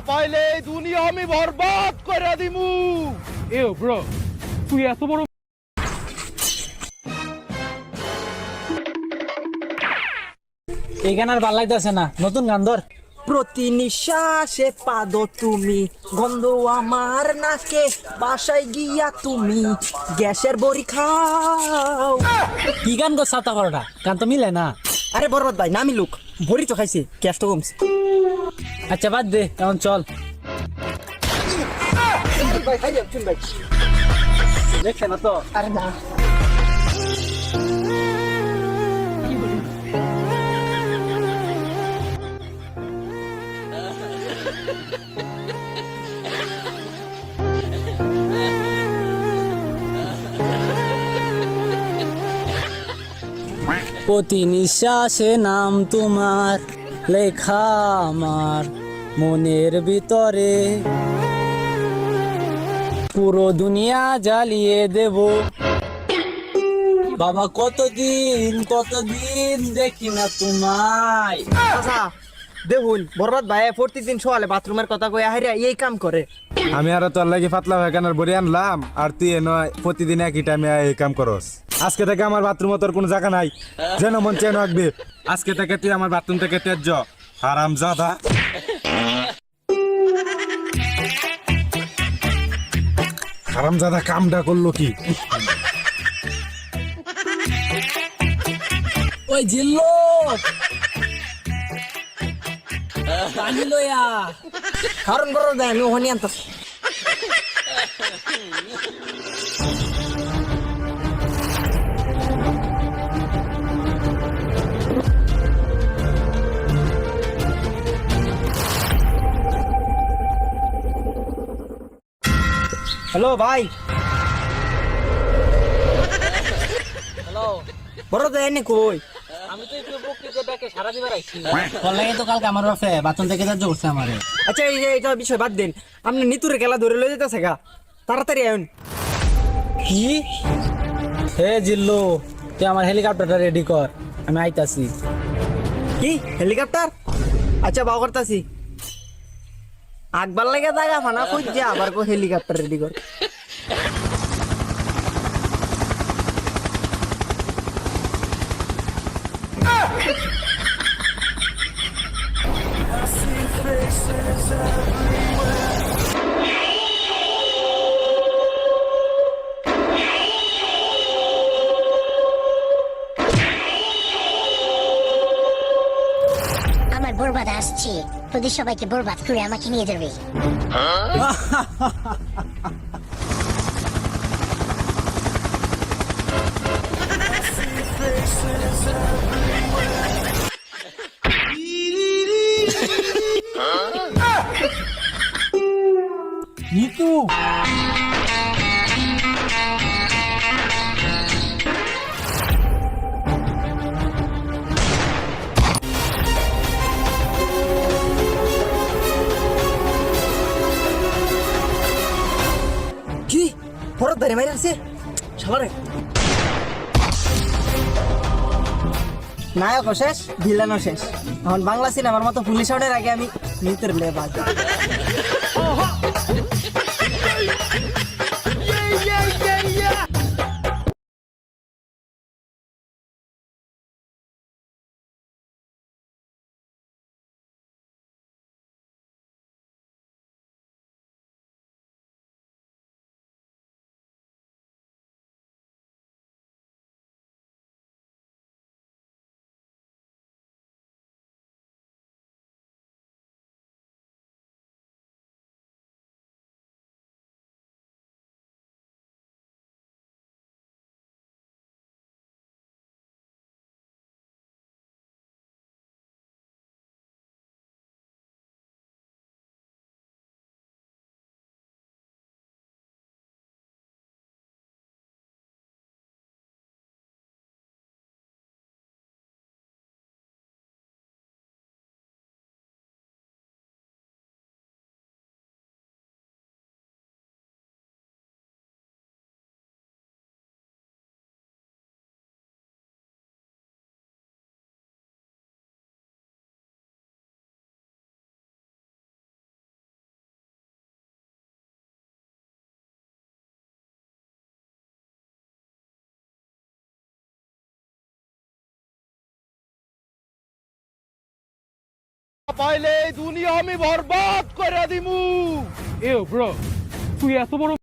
পাইলে এই দুনিয়া আমি বরবাদ করে দিমু। ব্রো, তুই এত বড় এই গান আর ভাল লাগতেছে না, নতুন গান ধর। প্রতি নিঃশ্বাসে পাদ তুমি, গন্ধ আমার নাকে, বাসায় গিয়া তুমি গ্যাসের বড়ি খাও। কি গান গো ছাতা করোটা, গান তো মিলে না। আরে বরবাদ ভাই নামি লোক, বড়ি তো খাইছে, গ্যাস তো কমছে। আচ্ছা বাদ দে, এখন চল। ভাই খাই ভাই, দেখছে না তো? আরে না প্রতি নিঃশ্বাসে নাম তোমার লেখা আমার মনের ভিতরে, পুরো দুনিয়া জ্বালিয়ে দেব। বাবা কতদিন দেখি না তোমায়। আচ্ছা দেখুন, বরবাদ ভাই প্রতিদিন সকালে বাথরুমের কথা কই হাইরা এই কাম করে। আমি আর তোর লাগি পাতলা ভাইখানার বড়ি আনলাম, আর তুই নয় প্রতিদিন একই টাইমে এই কাম করস। আজকে থেকে আমার বাথরুমে তোর কোনো জায়গা নাই, যেন মন চেন রাখবি। আজকে থেকে তুই আমার বাথরুম থেকে তেজ হারাম জাদা। হারাম জাদা কামটা করলো কি? ওই জিল্লো পানি লইয়া। কারণ বরবাদ ভাই আমি ওখানে আনতাছি। হ্যালো ভাই, হ্যালো, বরবাদ ভাই এনে কই? আমি তো একটু বকরিতে ব্যাকে সারা দিবার আইছি। কল্লাই তো কালকে আমার বাপে বাথরুম থেকে যাচ্ছে করছে আমারে। আচ্ছা এই যে এটা বিষয় বাদ দেন, আপনি নিতুরে খেলা ধরে লয়ে যেতেছে গা, তাড়াতাড়ি আয়ুন। কি? হে জিল্লু, তুই আমার হেলিকপ্টারটা রেডি কর, আমি আইতাছি। কি হেলিকপ্টার? আচ্ছা বাও করতাছি। আকবার লাগে জায়গা ফানা খুঁজছে, আবার কো হেলিকপ্টার রেডি কর। আমার বরবাদ আসছে, তোদের সবাইকে বরবাদ করে আমাকে নিয়ে যাবে। নিতু, কি বরবাদ ধরে মারি আছে শালারে। নায়ক শেষ, ভিলেনও শেষ। এখন বাংলা সিনেমার মতো পুলিশ আউটের আগে আমি নিতুর লে বাদ। পাইলে এই দুনিয়া আমি বরবাদ করে দিমু। এ ব্রো তুই এত বড়